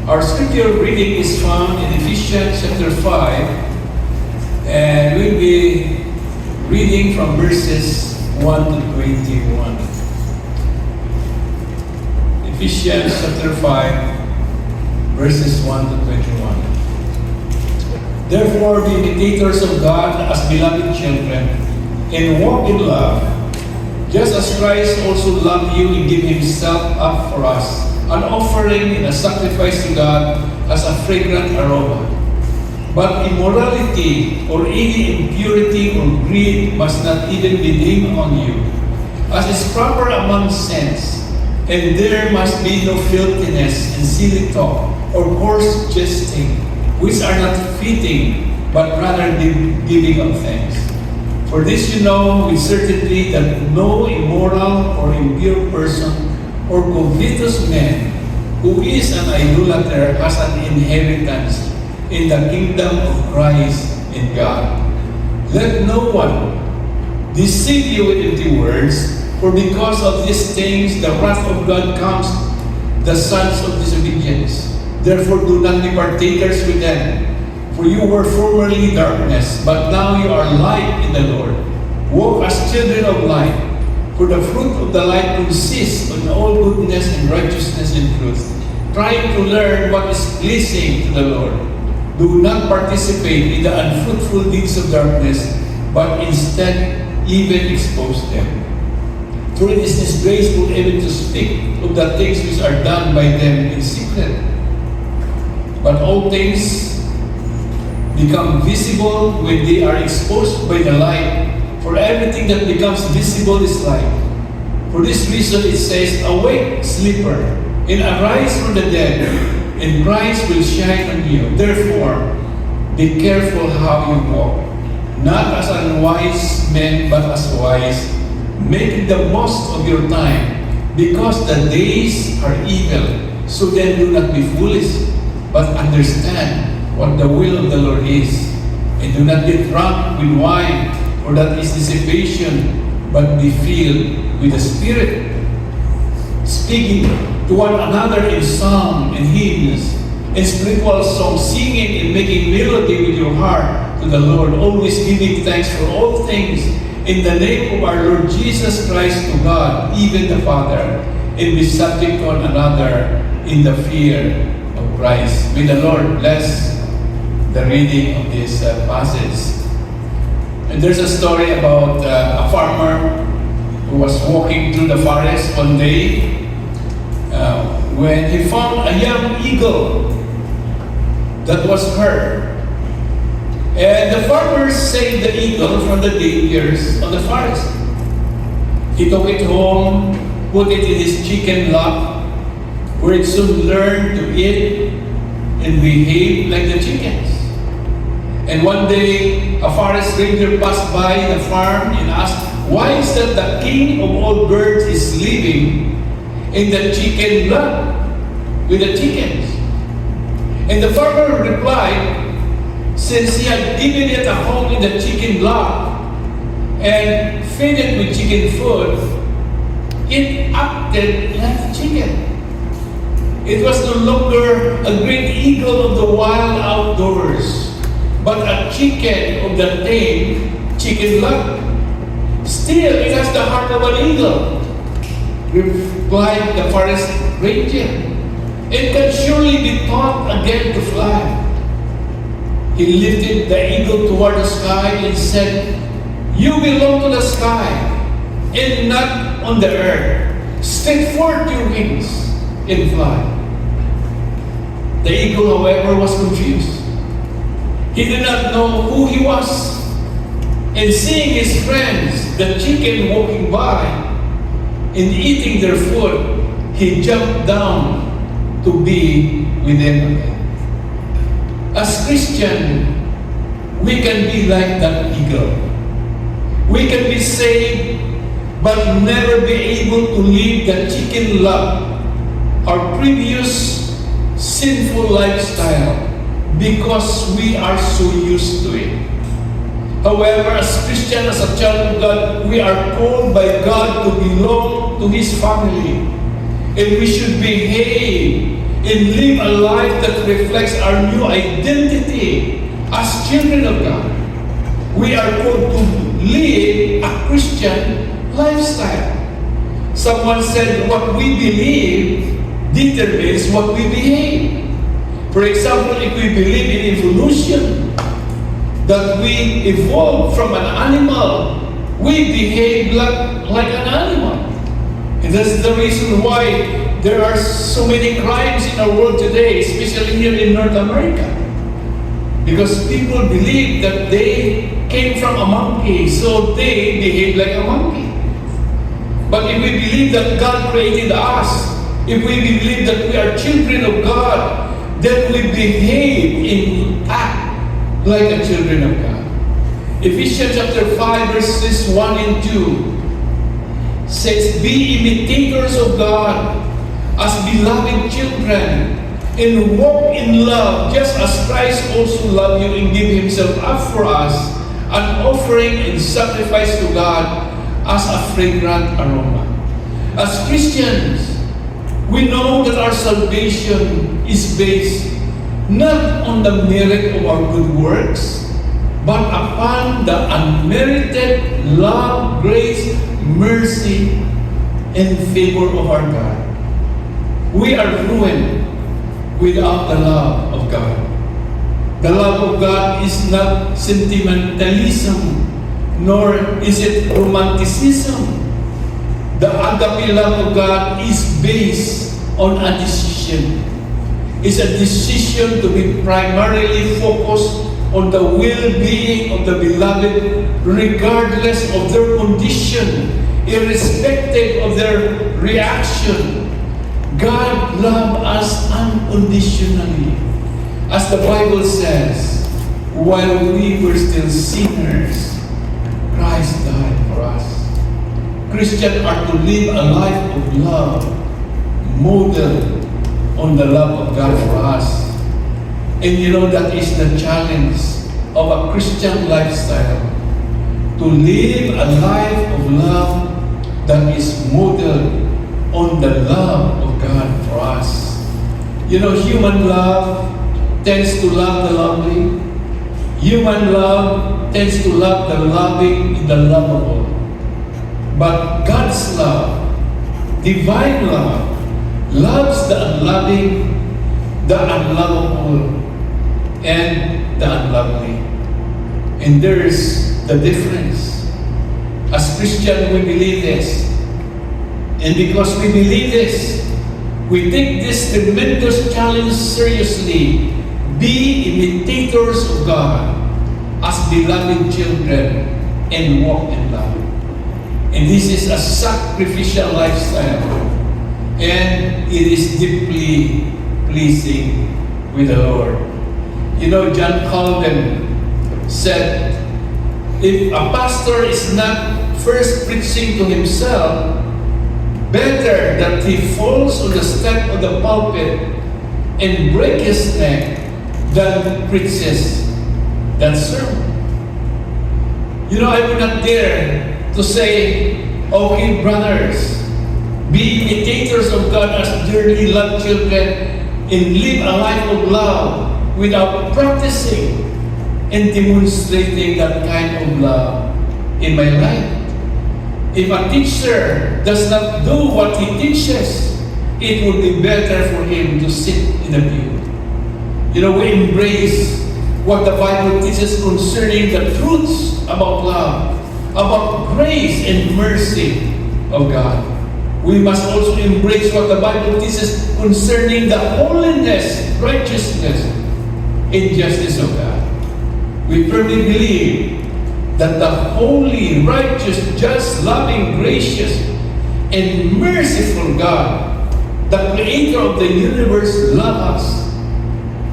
Our scripture reading is found in Ephesians chapter 5, and we'll be reading from verses 1 to 21. Ephesians chapter 5, verses 1 to 21. Therefore, be imitators of God as beloved children, and walk in love, just as Christ also loved you and gave himself up for us, an offering and a sacrifice to God as a fragrant aroma. But immorality or any impurity or greed must not even be named on you, as is proper among saints. And there must be no filthiness and silly talk or coarse jesting, which are not fitting, but rather giving of thanks. For this you know with certainty that no immoral or impure person or covetous man who is an idolater has an inheritance in the kingdom of Christ and God. Let no one deceive you with empty words, for because of these things the wrath of God comes the sons of disobedience. Therefore do not be partakers with them. For you were formerly darkness, but now you are light in the Lord. Walk as children of light. For the fruit of the light consists in all goodness and righteousness and truth, trying to learn what is pleasing to the Lord. Do not participate in the unfruitful deeds of darkness, but instead even expose them. For it is disgraceful even to speak of the things which are done by them in secret. But all things become visible when they are exposed by the light. For everything that becomes visible is light. For this reason it says, awake, sleeper, and arise from the dead, and Christ will shine on you. Therefore, be careful how you walk, not as unwise men, but as wise, making the most of your time, because the days are evil. So then do not be foolish, but understand what the will of the Lord is. And do not get drunk with wine, for that is dissipation, but be filled with the Spirit, speaking to one another in psalm and hymns and spiritual songs, singing and making melody with your heart to the Lord, always giving thanks for all things in the name of our Lord Jesus Christ to God, even the Father, and be subject to one another in the fear of Christ. May the Lord bless the reading of this passage. And there's a story about a farmer who was walking through the forest one day when he found a young eagle that was hurt. And the farmer saved the eagle from the dangers of the forest. He took it home, put it in his chicken lock, where it soon learned to eat and behave like the chickens. And one day, a forest ranger passed by the farm and asked, why is that the king of all birds is living in the chicken block with the chickens? And the farmer replied, since he had given it a home in the chicken block and fed it with chicken food, it acted like a chicken. It was no longer a great eagle of the wild outdoors, but a chicken of the tame chicken block. Still, it has the heart of an eagle, replied the forest ranger. It can surely be taught again to fly. He lifted the eagle toward the sky and said, you belong to the sky and not on the earth. Stretch forth your wings and fly. The eagle, however, was confused. He did not know who he was. And seeing his friends, the chicken, walking by and eating their food, he jumped down to be with them again. As Christian, we can be like that eagle. We can be saved, but never be able to live the chicken love, our previous sinful lifestyle, because we are so used to it. However, as Christian, as a child of God, we are called by God to belong to His family. And we should behave and live a life that reflects our new identity as children of God. We are called to live a Christian lifestyle. Someone said what we believe determines what we behave. For example, if we believe in evolution, that we evolved from an animal, we behave like an animal. And that's the reason why there are so many crimes in our world today, especially here in North America. Because people believe that they came from a monkey, so they behave like a monkey. But if we believe that God created us, if we believe that we are children of God, then we behave and act like the children of God. Ephesians chapter 5 verses 1 and 2 says, "Be imitators of God as beloved children, and walk in love, just as Christ also loved you and gave himself up for us, an offering and sacrifice to God as a fragrant aroma." As Christians, we know that our salvation is based not on the merit of our good works, but upon the unmerited love, grace, mercy, and favor of our God. We are ruined without the love of God. The love of God is not sentimentalism, nor is it romanticism. The agape love of God is based on a decision. It's a decision to be primarily focused on the well-being of the beloved, regardless of their condition, irrespective of their reaction. God loved us unconditionally. As the Bible says, while we were still sinners, Christ died for us. Christians are to live a life of love, modeled on the love of God for us. And you know, that is the challenge of a Christian lifestyle. To live a life of love that is modeled on the love of God for us. You know, human love tends to love the lovely. Human love tends to love the loving and the lovable. But God's love, divine love, loves the unloving, the unlovable, and the unlovely. And there is the difference. As Christians, we believe this. And because we believe this, we take this tremendous challenge seriously. Be imitators of God as beloved children and walk in love. And this is a sacrificial lifestyle. And it is deeply pleasing with the Lord. You know, John Calvin said, if a pastor is not first preaching to himself, better that he falls on the step of the pulpit and break his neck than preaches that sermon. You know, I would not dare to say, okay, brothers, be imitators of God as dearly loved children and live a life of love without practicing and demonstrating that kind of love in my life. If a teacher does not do what he teaches, it would be better for him to sit in the pew. You know, we embrace what the Bible teaches concerning the truths about love, about grace and mercy of God. We must also embrace what the Bible teaches concerning the holiness, righteousness, and justice of God. We firmly believe that the holy, righteous, just, loving, gracious, and merciful God, the creator of the universe, loves us.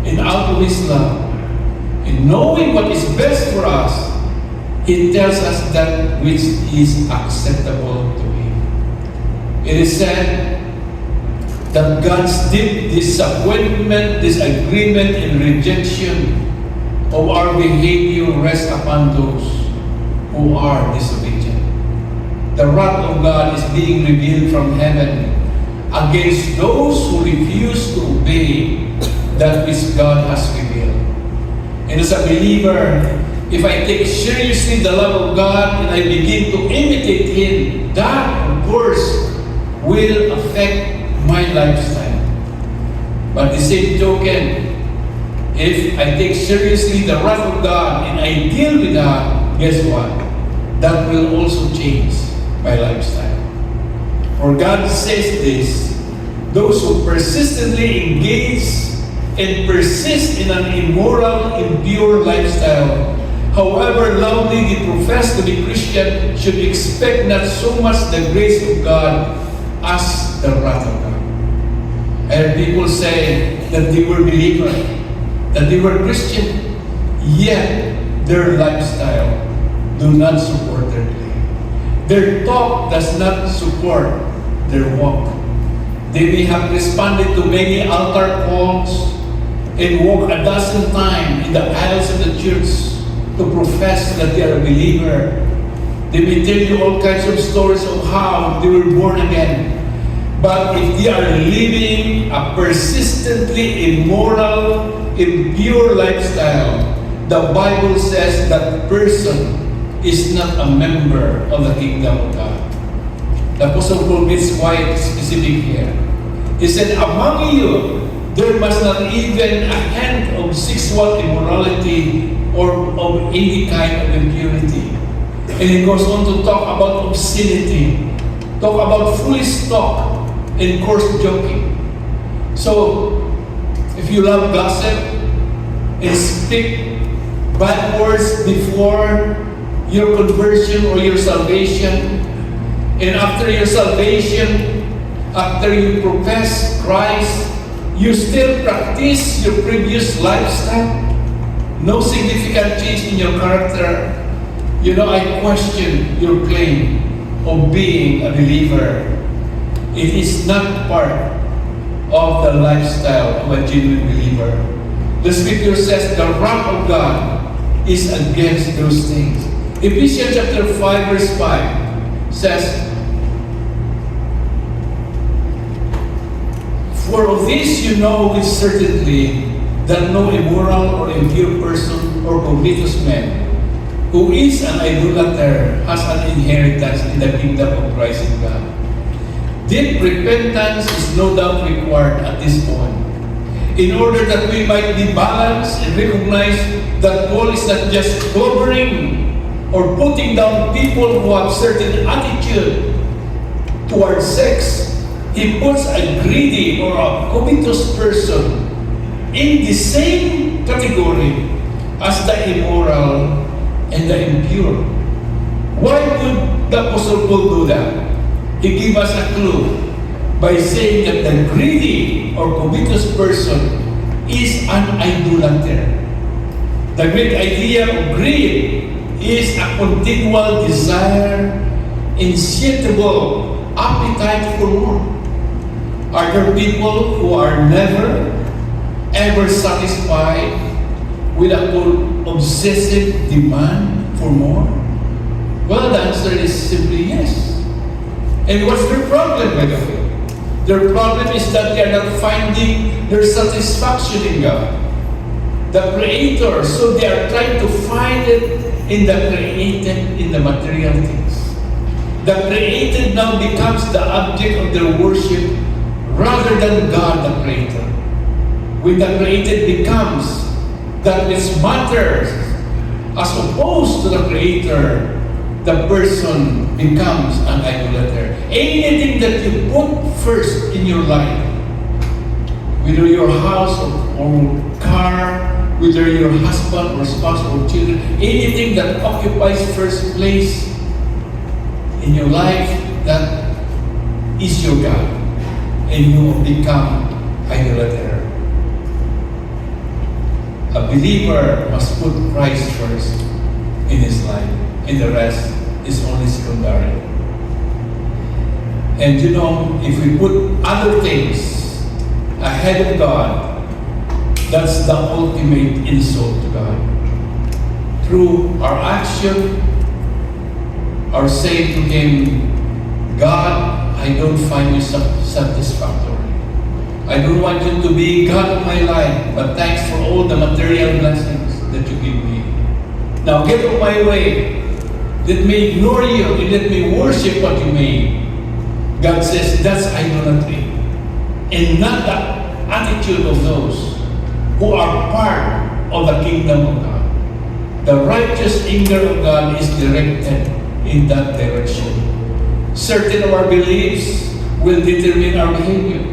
And out of his love, and knowing what is best for us, he tells us that which is acceptable to him. It is said that God's deep disappointment, disagreement, and rejection of our behavior rests upon those who are disobedient. The wrath of God is being revealed from heaven against those who refuse to obey that which God has revealed. And as a believer, if I take seriously the love of God and I begin to imitate Him, that, of course, will affect my lifestyle. But the same token, if I take seriously the wrath of God and I deal with that, guess what? That will also change my lifestyle. For God says this, those who persistently engage and persist in an immoral, impure lifestyle, however loudly they profess to be Christian, should expect not so much the grace of God as the wrath of God. I heard people say that they were believers, that they were Christian, yet their lifestyle do not support their claim. Their talk does not support their walk. They may have responded to many altar calls and walk a dozen times in the aisles of the church to profess that they are a believer. They may tell you all kinds of stories of how they were born again. But if they are living a persistently immoral, impure lifestyle, the Bible says that person is not a member of the kingdom of God. The Apostle Paul is quite specific here. He said, among you, there must not even a hint of sexual immorality or of any kind of impurity. And he goes on to talk about obscenity, talk about foolish talk, and coarse joking. So, if you love gossip and speak bad words before your conversion or your salvation, and after your salvation, after you profess Christ, you still practice your previous lifestyle, no significant change in your character, I question your claim of being a believer. It is not part of the lifestyle of a genuine believer. The Scripture says the wrath of God is against those things. Ephesians chapter 5 verse 5 says, for of this you know with certainty that no immoral or impure person or covetous man who is an idolater has an inheritance in the kingdom of Christ and God. Deep repentance is no doubt required at this point, in order that we might be balanced and recognize that Paul is not just covering or putting down people who have certain attitude towards sex. He puts a greedy or a covetous person in the same category as the immoral and the impure. Why would the Apostle Paul do that? He gave us a clue by saying that the greedy or covetous person is an idolater. The Greek idea of greed is a continual desire, insatiable appetite for more. Are there people who are never, ever satisfied with an obsessive demand for more? Well, the answer is simply yes. And what's their problem, by the way? Their problem is that they are not finding their satisfaction in God, the Creator. So they are trying to find it in the created, in the material things. The created now becomes the object of their worship rather than God, the Creator. When the created becomes that which matters as opposed to the Creator, the person becomes an idolater. Anything that you put first in your life, whether your house or car, whether your husband or spouse or children, anything that occupies first place in your life, that is your God, and you become idolater. A believer must put Christ first in his life, and the rest is only secondary. And if we put other things ahead of God, that's the ultimate insult to God. Through our action, our saying to Him, God I don't find you satisfactory. I don't want you to be God of my life, but thanks for all the material blessings that you give me. Now get on my way. Let me ignore you and let me worship what you made. God says, that's idolatry. And not the attitude of those who are part of the kingdom of God. The righteous anger of God is directed in that direction. Certain of our beliefs will determine our behavior.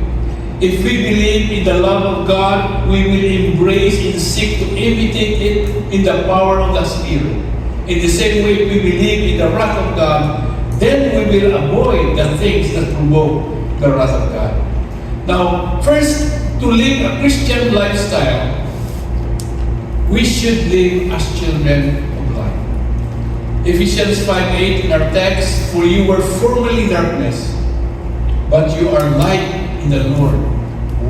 If we believe in the love of God, we will embrace and seek to imitate it in the power of the Spirit. In the same way, if we believe in the wrath of God, then we will avoid the things that provoke the wrath of God. Now, first, to live a Christian lifestyle, we should live as children of light. Ephesians 5:8 in our text, for you were formerly darkness, but you are light in the Lord.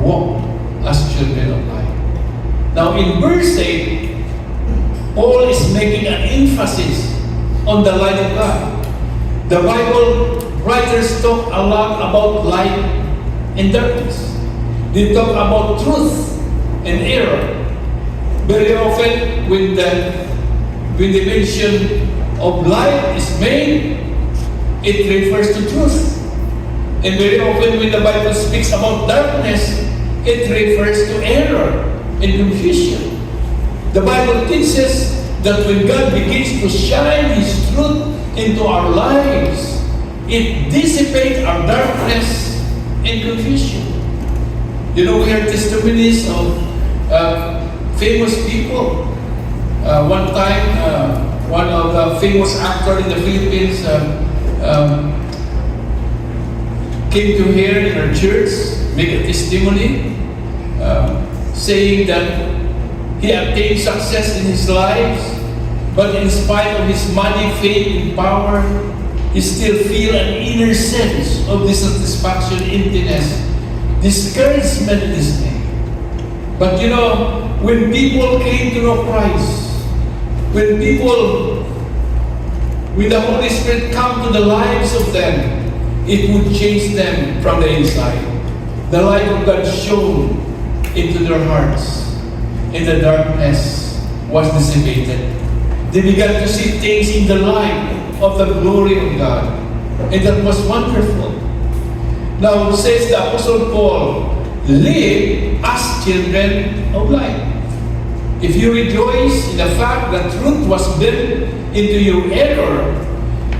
Walk as children of light. Now in verse 8, Paul is making an emphasis on the light of God. The Bible writers talk a lot about light and darkness. They talk about truth and error. Very often when the mention of light is made, it refers to truth. And very often when the Bible speaks about darkness, it refers to error and confusion. The Bible teaches that when God begins to shine His truth into our lives, it dissipates our darkness and confusion. You know, we hear testimonies of famous people. One time, one of the famous actors in the Philippines came to here in our church, make a testimony, saying that he attained success in his life, but in spite of his money, fame, and power, he still feel an inner sense of dissatisfaction, emptiness, discouragement, and dismay. But you know, when people came to know Christ, when the Holy Spirit come to the lives of them, it would change them from the inside. The light of God shone into their hearts, and the darkness was dissipated. They began to see things in the light of the glory of God, and that was wonderful. Now says the Apostle Paul, live as children of light. If you rejoice in the fact that truth was built into your error,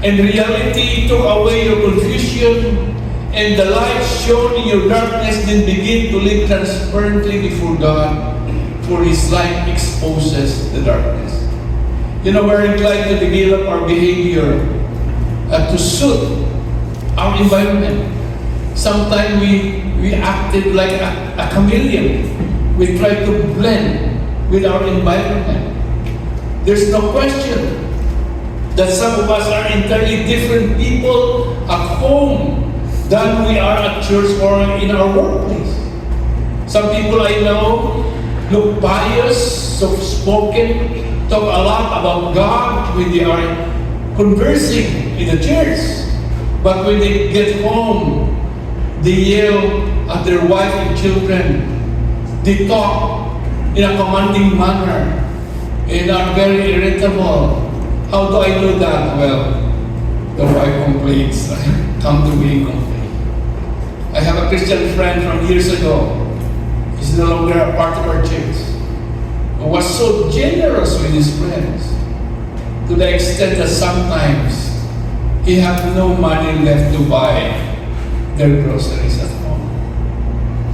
and reality took away your confusion, and the light shone in your darkness, then begin to live transparently before God, for His light exposes the darkness. You know, we're inclined to develop our behavior to suit our environment. Sometimes we acted like a chameleon. We try to blend with our environment. There's no question that some of us are entirely different people at home than we are at church or in our workplace. Some people I know look pious, soft-spoken, talk a lot about God when they are conversing in the church. But when they get home, they yell at their wife and children. They talk in a commanding manner and are very irritable. How do I know that? Well, the wife complains. Come to me and complain. I have a Christian friend from years ago. He's no longer a part of our church. Who was so generous with his friends to the extent that sometimes he had no money left to buy their groceries at home.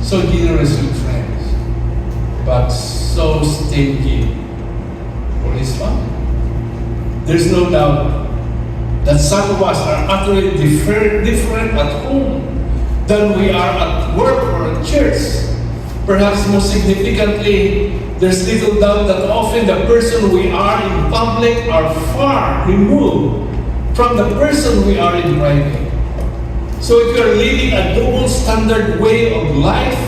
So generous with friends, but so stingy for his family. There's no doubt that some of us are utterly different at home than we are at work or at church. Perhaps most significantly, there's little doubt that often the person we are in public are far removed from the person we are in private. So if you are living a double standard way of life,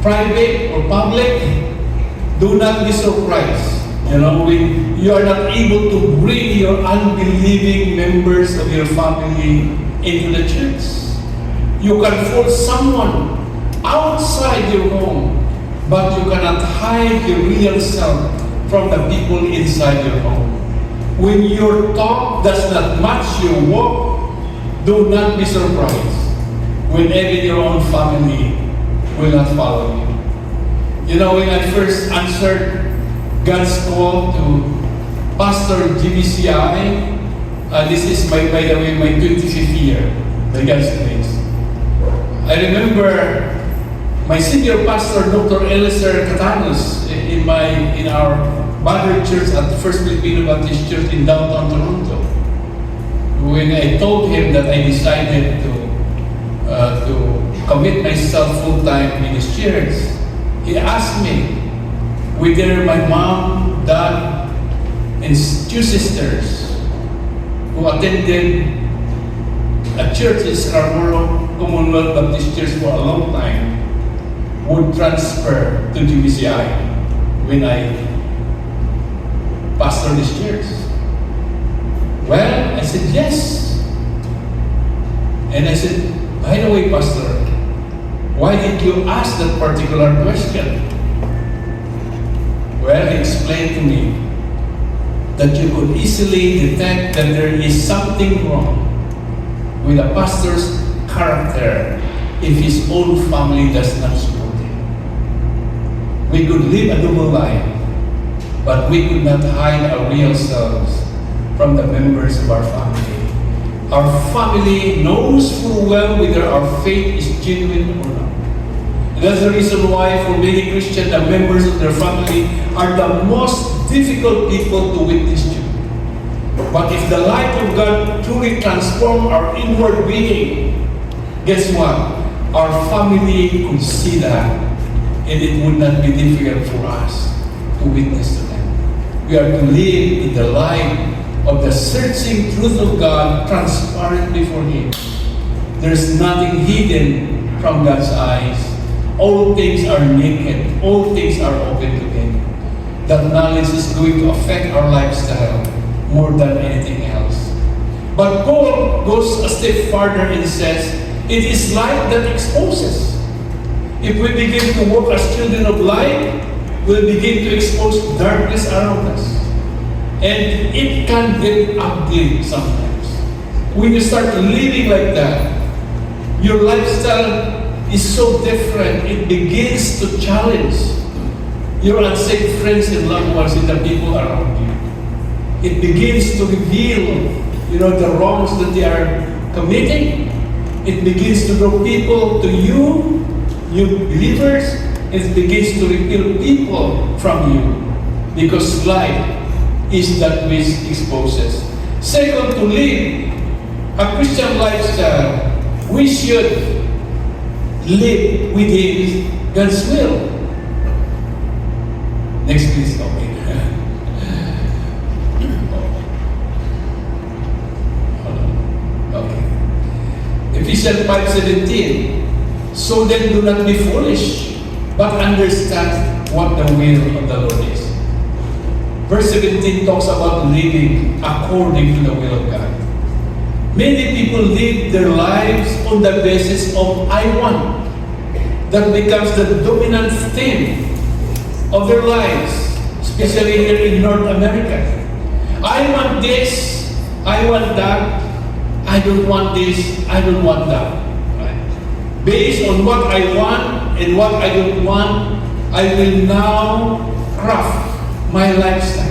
private or public, do not be surprised. You know, when you are not able to bring your unbelieving members of your family into the church. You can fool someone outside your home, but you cannot hide your real self from the people inside your home. When your talk does not match your walk, do not be surprised when even your own family will not follow you. You know, when I first answered God's call to Pastor GBCI, this is, by the way, my 25th year, by God's grace. I remember my senior pastor, Dr. Eliser Catanos, in our mother church at the First Filipino Baptist Church in downtown Toronto. When I told him that I decided to commit myself full-time in his church, he asked me whether my mom, dad, and two sisters who attended a church in Scarborough Commonwealth Baptist Church for a long time would transfer to GBCI when I pastor this church. Well, I said yes. And I said, by the way, Pastor, why did you ask that particular question? Well, he explained to me that you could easily detect that there is something wrong with a pastor's character if his own family does not support him. We could live a double life, but we could not hide our real selves from the members of our family. Our family knows full well whether our faith is genuine or not. And that's the reason why for many Christians, the members of their family are the most difficult people to witness to. But if the light of God truly transforms our inward being, guess what? Our family could see that, and it would not be difficult for us to witness to them. We are to live in the light of the searching truth of God transparent before Him. There's nothing hidden from God's eyes. All things are naked. All things are open to Him. That knowledge is going to affect our lifestyle more than anything else. But Paul goes a step farther and says, it is light that exposes. If we begin to walk as children of light, we'll begin to expose darkness around us. And it can get ugly sometimes. When you start living like that, your lifestyle is so different, it begins to challenge your unsafe friends and loved ones and the people around you. It begins to reveal, the wrongs that they are committing. It begins to draw people to you believers. It begins to repel people from you, because light is that which exposes. Second, to live a Christian lifestyle, we should live within God's will. Next, please. Okay. Ephesians 5:17. So then, do not be foolish, but understand what the will of the Lord is. Verse 17 talks about living according to the will of God. Many people live their lives on the basis of I want. That becomes the dominant theme of their lives, especially here in North America. I want this, I want that, I don't want this, I don't want that. Right? Based on what I want and what I don't want, I will now craft my lifestyle.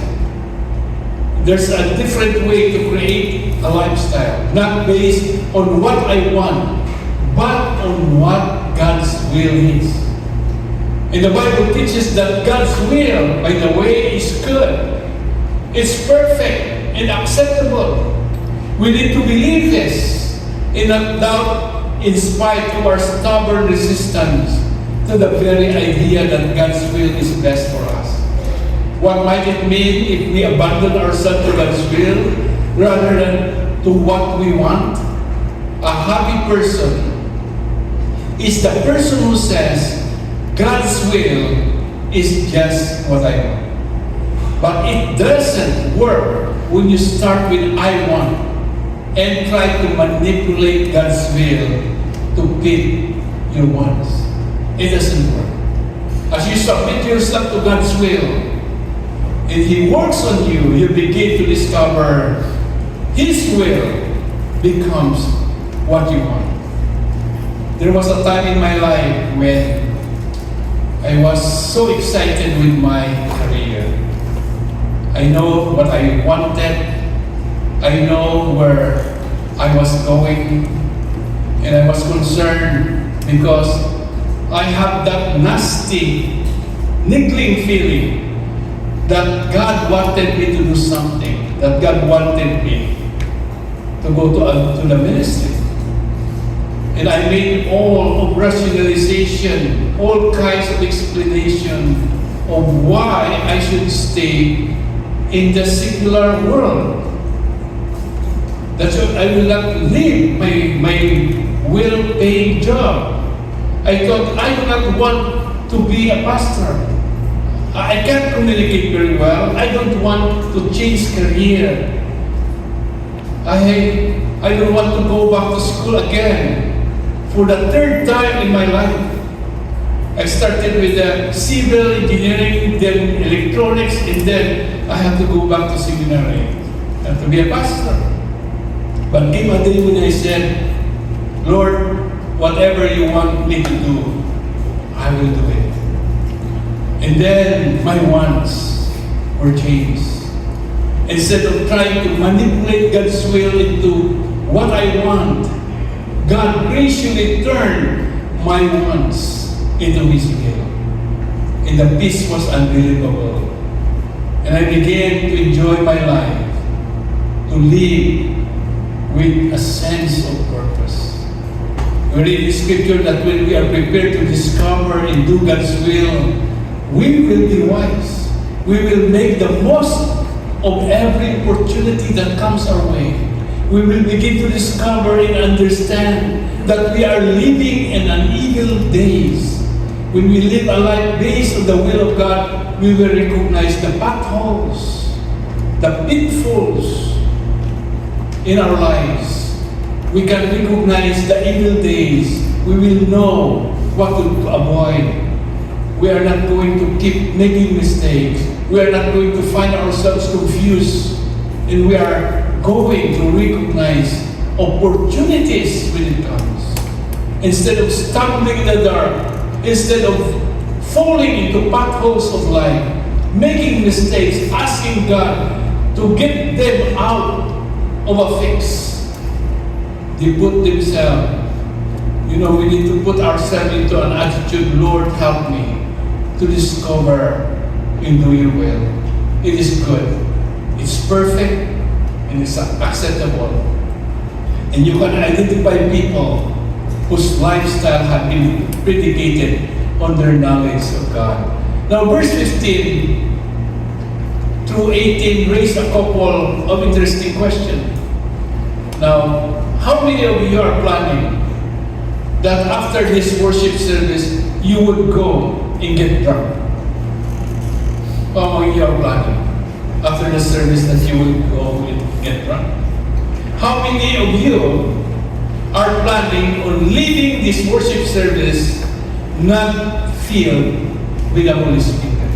There's a different way to create a lifestyle, not based on what I want, but on what God's will is. And the Bible teaches that God's will, by the way, is good. It's perfect and acceptable. We need to believe this and not doubt in spite of our stubborn resistance to the very idea that God's will is best for us. What might it mean if we abandon ourselves to God's will rather than to what we want? A happy person is the person who says, God's will is just what I want. But it doesn't work when you start with I want and try to manipulate God's will to beat your wants. It doesn't work. As you submit yourself to God's will, and He works on you, you begin to discover His will becomes what you want. There was a time in my life when I was so excited with my career. I know what I wanted. I know where I was going. And I was concerned because I have that nasty, niggling feeling that God wanted me to do something, that God wanted me to go to the ministry. And I made all of rationalization, all kinds of explanation of why I should stay in the secular world. That's why I will not leave my well-paying job. I thought I do not want to be a pastor. I can't communicate very well. I don't want to change career. I don't want to go back to school again. For the third time in my life, I started with civil engineering, then electronics, and then I have to go back to seminary and to be a pastor. But came a day when I said, Lord, whatever you want me to do, I will do it. And then my wants were changed. Instead of trying to manipulate God's will into what I want, God graciously turned my wants into His will. And the peace was unbelievable. And I began to enjoy my life, to live with a sense of purpose. We read in Scripture that when we are prepared to discover and do God's will, we will be wise. We will make the most of every opportunity that comes our way. We will begin to discover and understand that we are living in an evil days. When we live a life based on the will of God, we will recognize the potholes, the pitfalls in our lives. We can recognize the evil days. We will know what to avoid. We are not going to keep making mistakes. We are not going to find ourselves confused. And we are going to recognize opportunities when it comes. Instead of stumbling in the dark, instead of falling into potholes of life, making mistakes, asking God to get them out of a fix, they put themselves, we need to put ourselves into an attitude, Lord, help me to discover and do your will. It is good. It's perfect and it's acceptable. And you can identify people whose lifestyle have been predicated on their knowledge of God. Now, verse 15 through 18 raise a couple of interesting questions. Now, how many of you are planning that after this worship service, you would go and get drunk? How many of you are planning after the service that you will go and get drunk? How many of you are planning on leaving this worship service not filled with the Holy Spirit?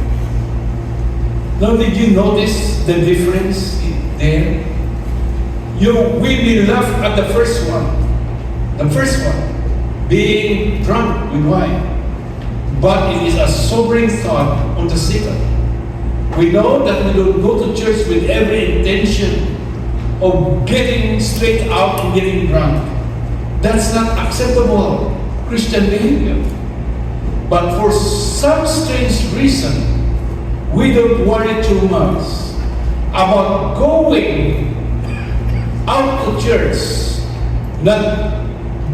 Now, did you notice the difference there? You will be left at the first one. The first one, being drunk with wine. But it is a sobering thought on the second. We know that we don't go to church with every intention of getting straight out and getting drunk. That's not acceptable Christian behavior. But for some strange reason, we don't worry too much about going out to church, not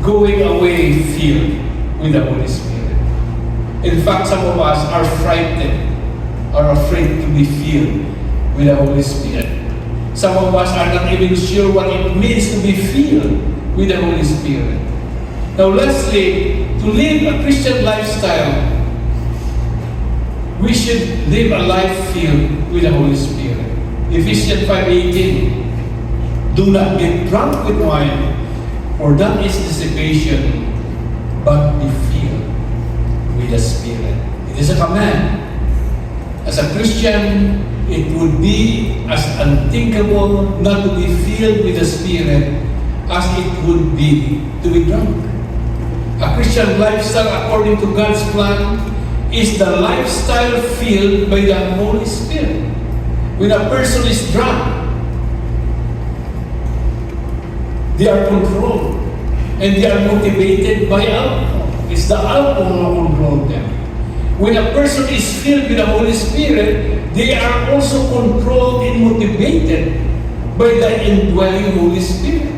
going away filled with the Holy Spirit. In fact, some of us are frightened, are afraid to be filled with the Holy Spirit. Some of us are not even sure what it means to be filled with the Holy Spirit. Now, lastly, to live a Christian lifestyle, we should live a life filled with the Holy Spirit. Ephesians 5:18, do not get drunk with wine, for that is dissipation, but be filled with the Spirit. It is a command. As a Christian, it would be as unthinkable not to be filled with the Spirit as it would be to be drunk. A Christian lifestyle according to God's plan is the lifestyle filled by the Holy Spirit. When a person is drunk, they are controlled and they are motivated by alcohol. It's the alcohol who controls them. When a person is filled with the Holy Spirit, they are also controlled and motivated by the indwelling Holy Spirit.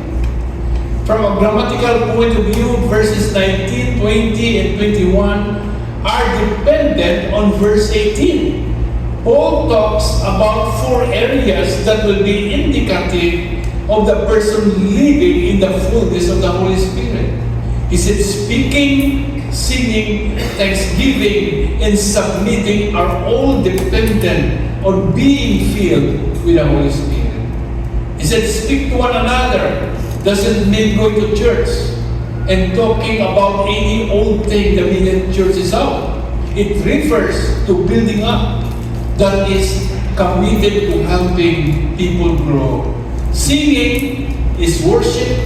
From a grammatical point of view, verses 19, 20, and 21 are dependent on verse 18. Paul talks about 4 areas that will be indicative of the person living in the fullness of the Holy Spirit. He said speaking, singing, thanksgiving, and submitting are all dependent on being filled with the Holy Spirit. He said speak to one another doesn't mean going to church and talking about any old thing the minute church is out. It refers to building up that is committed to helping people grow. Singing is worship.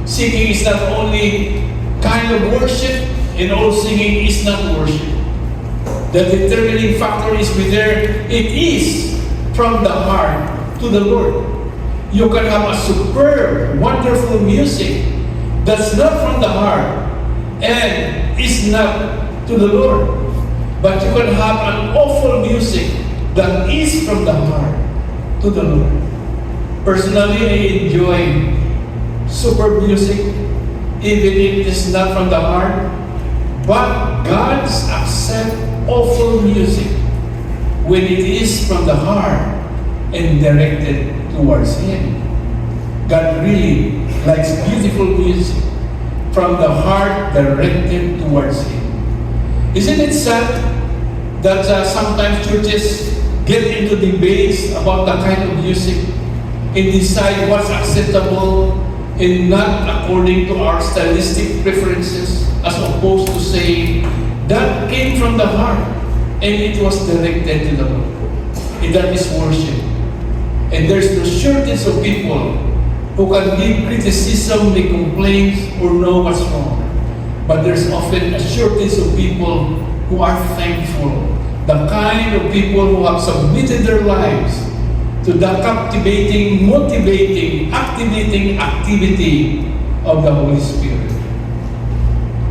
Singing is not only kind of worship, and all singing is not worship. The determining factor is whether it is from the heart to the Lord. You can have a superb, wonderful music that's not from the heart and is not to the Lord. But you can have an awful music that is from the heart to the Lord. Personally, I enjoy superb music, even if it is not from the heart. But God accepts awful music when it is from the heart and directed towards Him. God really likes beautiful music from the heart directed towards Him. Isn't it sad that sometimes churches get into debates about the kind of music and decide what's acceptable and not according to our stylistic preferences, as opposed to saying that came from the heart and it was directed to the Lord. And that is worship. And there's no shortage of people who can give criticism, make complaints, or know what's wrong. But there's often a shortage of people who are thankful. The kind of people who have submitted their lives to the captivating, motivating, activating activity of the Holy Spirit.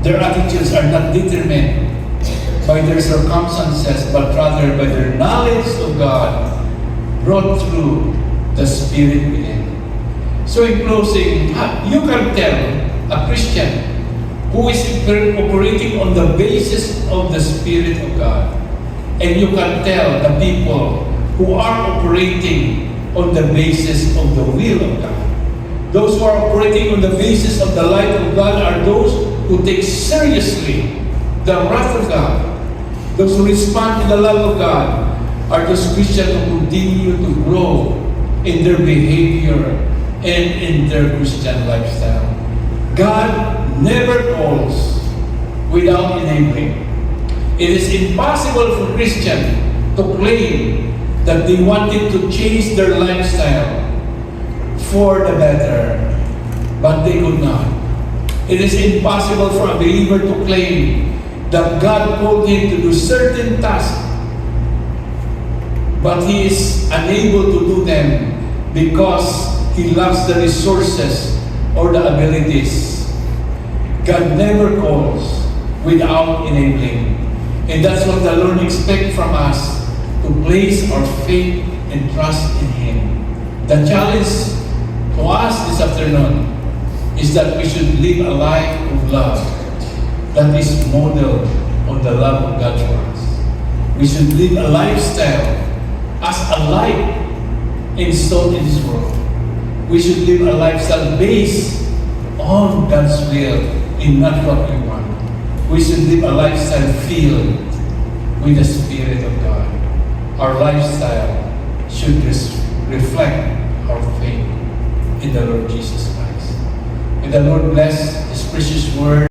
Their attitudes are not determined by their circumstances, but rather by their knowledge of God brought through the Spirit within. So in closing, you can tell a Christian who is operating on the basis of the Spirit of God. And you can tell the people who are operating on the basis of the will of God. Those who are operating on the basis of the light of God are those who take seriously the wrath of God. Those who respond to the love of God are those Christians who continue to grow in their behavior and in their Christian lifestyle. God never calls without enabling. It is impossible for Christians to claim that they wanted to change their lifestyle for the better, but they could not. It is impossible for a believer to claim that God called him to do certain tasks, but he is unable to do them because he lacks the resources or the abilities. God never calls without enabling. And that's what the Lord expects from us, to place our faith and trust in Him. The challenge to us this afternoon is that we should live a life of love that is modeled on the love of God for us. We should live a lifestyle as a light installed in this world. We should live a lifestyle based on God's will and not what we want. We should live a lifestyle filled with the Spirit of God. Our lifestyle should reflect our faith in the Lord Jesus Christ. May the Lord bless His precious word.